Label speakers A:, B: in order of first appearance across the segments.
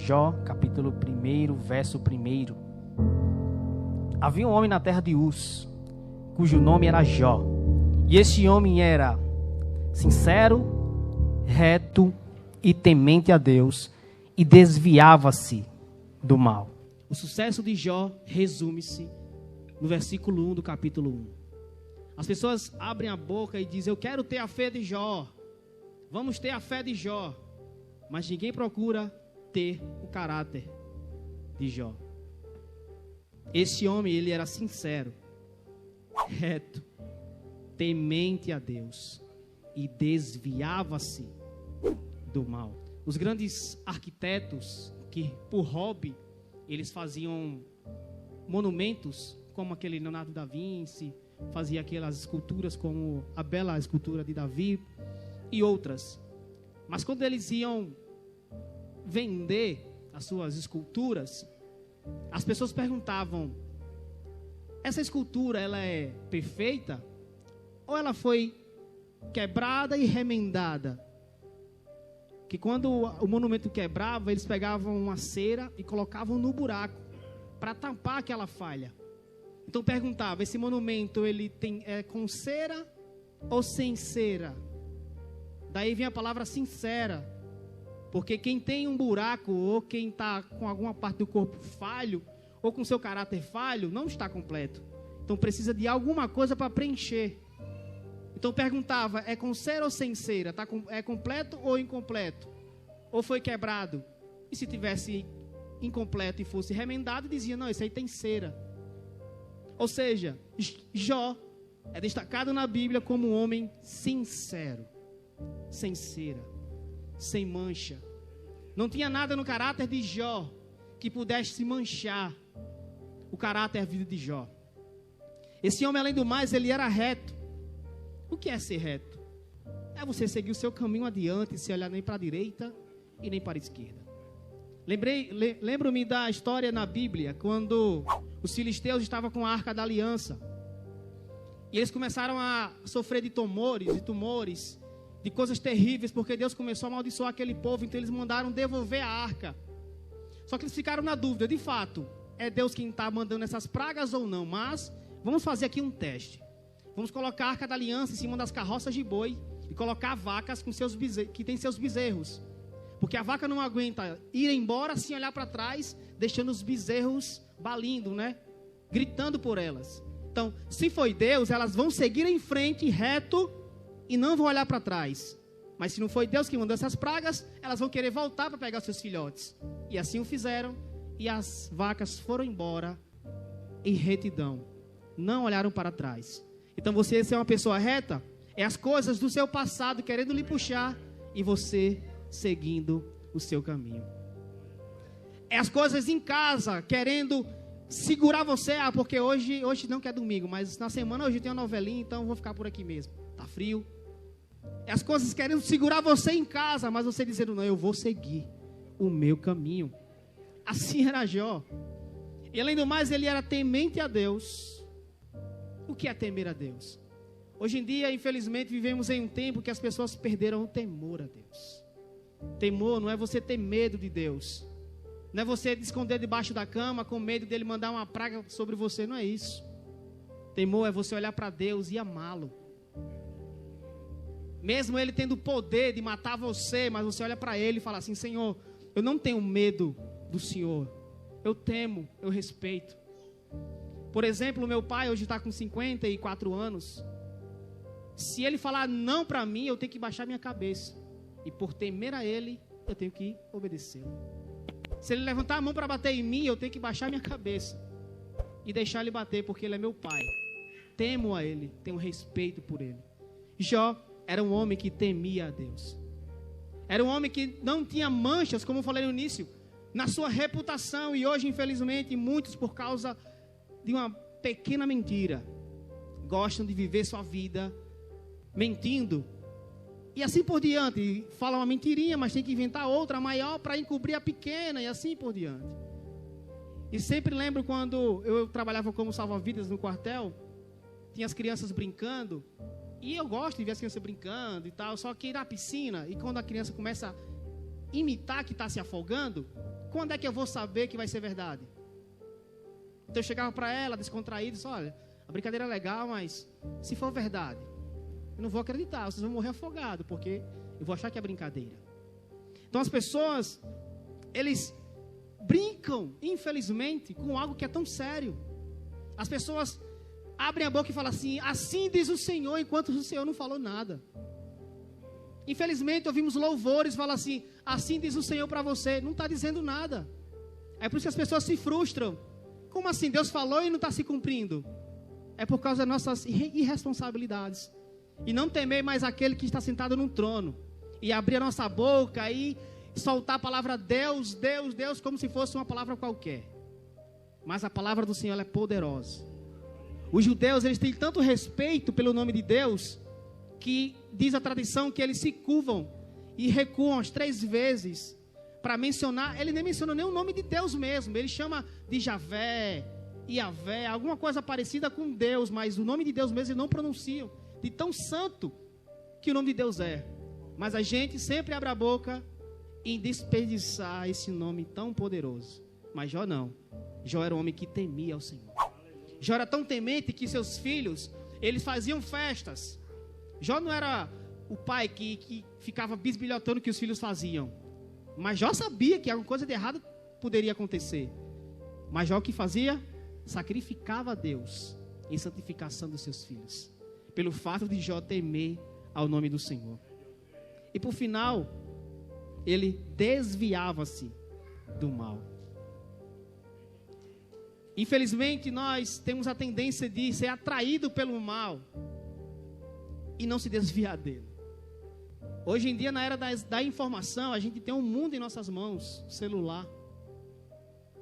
A: Jó, capítulo 1, verso 1. Havia um homem na terra de Uz, cujo nome era Jó. E esse homem era sincero, reto e temente a Deus, e desviava-se do mal. O sucesso de Jó resume-se no versículo 1 do capítulo 1. As pessoas abrem a boca e dizem: eu quero ter a fé de Jó. Vamos ter a fé de Jó. Mas ninguém procura ter o caráter de Jó. Esse homem, ele era sincero, reto, temente a Deus e desviava-se do mal. Os grandes arquitetos que, por hobby, eles faziam monumentos, como aquele Leonardo da Vinci, fazia aquelas esculturas como a bela escultura de Davi e outras. Mas quando eles iam vender as suas esculturas, as pessoas perguntavam: essa escultura, ela é perfeita? Ou ela foi quebrada e remendada? Que quando o monumento quebrava, eles pegavam uma cera e colocavam no buraco para tampar aquela falha. Então perguntava: esse monumento, ele é com cera ou sem cera? Daí vem a palavra sincera, porque quem tem um buraco, ou quem está com alguma parte do corpo falho, ou com seu caráter falho, não está completo. Então precisa de alguma coisa para preencher. Então perguntava: é com cera ou sem cera? É completo ou incompleto? Ou foi quebrado? E se tivesse incompleto e fosse remendado, dizia: não, isso aí tem cera. Ou seja, Jó é destacado na Bíblia como um homem sincero, sem cera, sem mancha. Não tinha nada no caráter de Jó que pudesse manchar o caráter e a vida de Jó. Esse homem, além do mais, ele era reto. O que é ser reto? É você seguir o seu caminho adiante, sem olhar nem para a direita e nem para a esquerda. Lembro-me da história na Bíblia, quando os filisteus estavam com a Arca da Aliança. E eles começaram a sofrer de tumores, de coisas terríveis, porque Deus começou a amaldiçoar aquele povo. Então eles mandaram devolver a arca. Só que eles ficaram na dúvida: de fato, é Deus quem está mandando essas pragas ou não? Mas vamos fazer aqui um teste. Vamos colocar a Arca da Aliança em cima das carroças de boi e colocar vacas com que tem seus bezerros, porque a vaca não aguenta ir embora sem olhar para trás, deixando os bezerros balindo, né? Gritando por elas. Então, se foi Deus, elas vão seguir em frente reto e não vão olhar para trás. Mas se não foi Deus que mandou essas pragas, elas vão querer voltar para pegar seus filhotes. E assim o fizeram, e as vacas foram embora em retidão, não olharam para trás. Então você ser uma pessoa reta, é as coisas do seu passado querendo lhe puxar e você seguindo o seu caminho. É as coisas em casa querendo segurar você: porque hoje não que é domingo, mas na semana hoje tem uma novelinha, então vou ficar por aqui mesmo, tá frio. É as coisas querendo segurar você em casa, mas você dizendo: não, eu vou seguir o meu caminho. Assim era Jó. E além do mais, ele era temente a Deus. O que é temer a Deus? Hoje em dia, infelizmente, vivemos em um tempo que as pessoas perderam o temor a Deus. Temor não é você ter medo de Deus. Não é você esconder debaixo da cama com medo dele mandar uma praga sobre você. Não é isso. Temor é você olhar para Deus e amá-lo. Mesmo ele tendo o poder de matar você, mas você olha para ele e fala assim: Senhor, eu não tenho medo do Senhor. Eu temo, eu respeito. Por exemplo, meu pai hoje está com 54 anos. Se ele falar não para mim, eu tenho que baixar minha cabeça. E por temer a ele, eu tenho que obedecê-lo. Se ele levantar a mão para bater em mim, eu tenho que baixar minha cabeça e deixar ele bater, porque ele é meu pai. Temo a ele, tenho respeito por ele. Jó era um homem que temia a Deus. Era um homem que não tinha manchas, como eu falei no início, na sua reputação. E hoje, infelizmente, muitos, por causa de uma pequena mentira, gostam de viver sua vida mentindo. E assim por diante. Fala uma mentirinha, mas tem que inventar outra maior para encobrir a pequena, e assim por diante. E sempre lembro quando eu trabalhava como salva-vidas no quartel, tinha as crianças brincando, e eu gosto de ver as crianças brincando e tal, só que ir na piscina, e quando a criança começa imitar que está se afogando, quando é que eu vou saber que vai ser verdade? Então eu chegava para ela, descontraído, e disse, olha, a brincadeira é legal, mas se for verdade, eu não vou acreditar, vocês vão morrer afogados, porque eu vou achar que é brincadeira. Então as pessoas, eles brincam, infelizmente, com algo que é tão sério. As pessoas abrem a boca e falam assim diz o Senhor, enquanto o Senhor não falou nada. Infelizmente, ouvimos louvores, falam assim diz o Senhor para você, não está dizendo nada. É por isso que as pessoas se frustram. Como assim? Deus falou e não está se cumprindo? É por causa das nossas irresponsabilidades. E não temer mais aquele que está sentado num trono. E abrir a nossa boca e soltar a palavra Deus, Deus, Deus, como se fosse uma palavra qualquer. Mas a palavra do Senhor é poderosa. Os judeus, eles têm tanto respeito pelo nome de Deus, que diz a tradição que eles se curvam e recuam as 3 vezes para mencionar. Ele nem menciona nem o nome de Deus mesmo. Ele chama de Javé, Iavé, alguma coisa parecida com Deus, mas o nome de Deus mesmo eles não pronunciam, de tão santo que o nome de Deus é. Mas a gente sempre abre a boca em desperdiçar esse nome tão poderoso. Mas Jó não. Jó era um homem que temia ao Senhor. Jó era tão temente que seus filhos, eles faziam festas. Jó não era o pai que ficava bisbilhotando o que os filhos faziam. Mas Jó sabia que alguma coisa de errado poderia acontecer. Mas Jó o que fazia? Sacrificava a Deus em santificação dos seus filhos. Pelo fato de Jó temer ao nome do Senhor. E por final, ele desviava-se do mal. Infelizmente, nós temos a tendência de ser atraído pelo mal e não se desviar dele. Hoje em dia, na era da informação, a gente tem um mundo em nossas mãos, celular.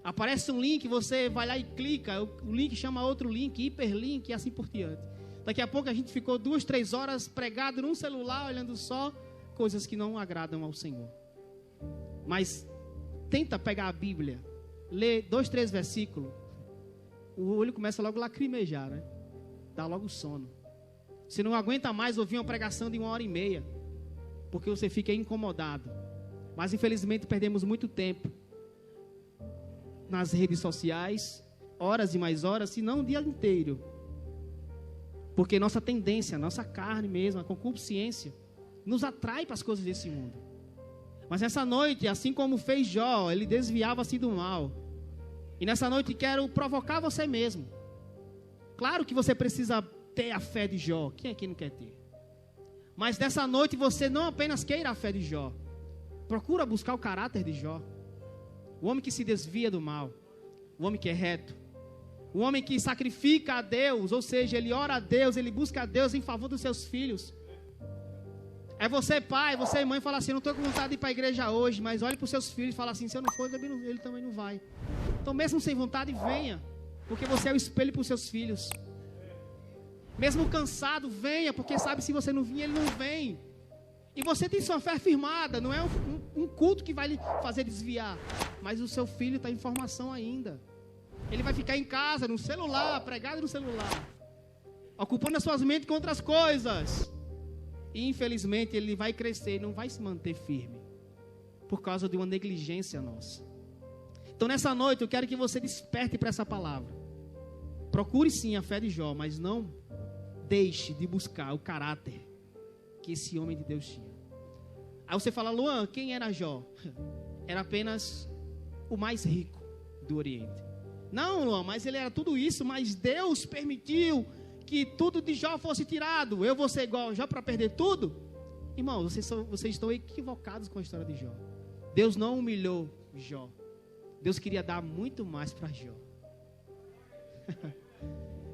A: Aparece um link, você vai lá e clica, o link chama outro link, hiperlink e assim por diante. Daqui a pouco a gente ficou 2, 3 horas pregado num celular, olhando só coisas que não agradam ao Senhor. Mas tenta pegar a Bíblia, lê 2, 3 versículos, o olho começa logo a lacrimejar, né? Dá logo sono. Você não aguenta mais ouvir uma pregação de 1h30, porque você fica incomodado. Mas infelizmente perdemos muito tempo nas redes sociais, horas e mais horas, se não o dia inteiro. Porque nossa tendência, nossa carne mesmo, a concupiscência, nos atrai para as coisas desse mundo. Mas nessa noite, assim como fez Jó, ele desviava-se do mal. E nessa noite quero provocar você mesmo. Claro que você precisa ter a fé de Jó. Quem é que não quer ter? Mas nessa noite você não apenas queira a fé de Jó. Procura buscar o caráter de Jó. O homem que se desvia do mal. O homem que é reto. O homem que sacrifica a Deus. Ou seja, ele ora a Deus, ele busca a Deus em favor dos seus filhos. É você pai, você mãe, fala assim, não estou com vontade de ir para a igreja hoje, mas olhe para os seus filhos e fala assim, se eu não for, ele também não vai. Então mesmo sem vontade, venha, porque você é o espelho para os seus filhos. Mesmo cansado, venha, porque sabe, se você não vir, ele não vem. E você tem sua fé firmada, não é um culto que vai lhe fazer desviar, mas o seu filho está em formação ainda. Ele vai ficar em casa, no celular, pregado no celular, ocupando as suas mentes com outras coisas. E infelizmente ele vai crescer e não vai se manter firme por causa de uma negligência nossa. Então nessa noite eu quero que você desperte para essa palavra. Procure sim a fé de Jó, mas não deixe de buscar o caráter que esse homem de Deus tinha. Aí você fala, Luan, quem era Jó? Era apenas o mais rico do Oriente. Não, Luan, mas ele era tudo isso, mas Deus permitiu que tudo de Jó fosse tirado. Eu vou ser igual a Jó para perder tudo? Irmãos, vocês estão equivocados com a história de Jó. Deus não humilhou Jó. Deus queria dar muito mais para Jó.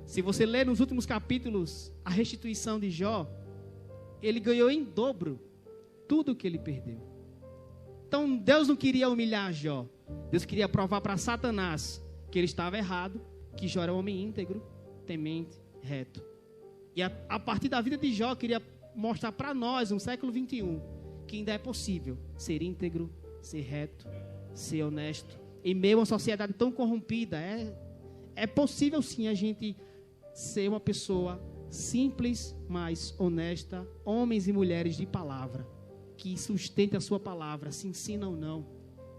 A: Se você ler nos últimos capítulos a restituição de Jó, ele ganhou em dobro tudo o que ele perdeu. Então Deus não queria humilhar Jó. Deus queria provar para Satanás que ele estava errado, que Jó era um homem íntegro, temente, reto. E a partir da vida de Jó, queria mostrar para nós, no século 21, que ainda é possível ser íntegro, ser reto, ser honesto. Em meio a uma sociedade tão corrompida, é possível sim a gente ser uma pessoa simples, mas honesta, homens e mulheres de palavra. que sustente a sua palavra, se ensina ou não.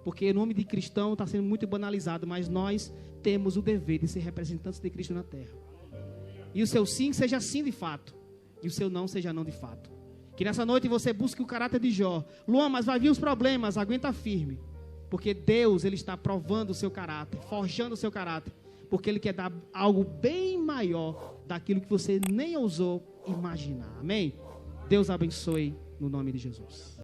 A: Porque o nome de cristão está sendo muito banalizado, mas nós temos o dever de ser representantes de Cristo na terra. E o seu sim seja sim de fato, e o seu não seja não de fato. Que nessa noite você busque o caráter de Jó. Luan, mas vai vir os problemas, aguenta firme. Porque Deus, Ele está provando o seu caráter, forjando o seu caráter. Porque Ele quer dar algo bem maior daquilo que você nem ousou imaginar. Amém? Deus abençoe no nome de Jesus.